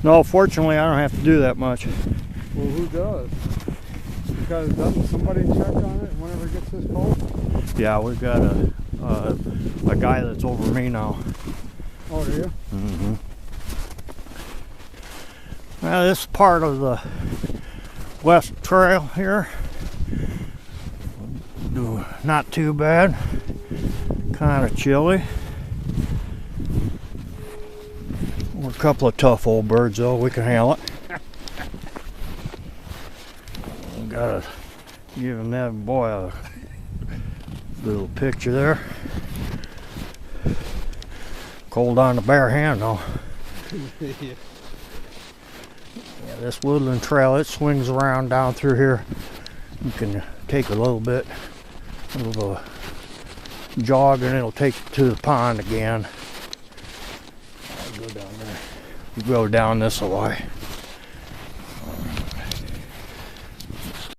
No, fortunately, I don't have to do that much. Well, who does? Because doesn't somebody check on it whenever it gets this cold? Yeah, we've got a guy that's over me now. Oh, do you? Mm-hmm. Now, this is part of the West Trail here. Not too bad. Kind of chilly. We're a couple of tough old birds, though. We can handle it. Gotta give him that boy a little picture there. Cold on the bare hand, though. Yeah, this woodland trail, it swings around down through here. You can take a little bit of a jog and it'll take you to the pond again. I'll go down there. You go down this a way.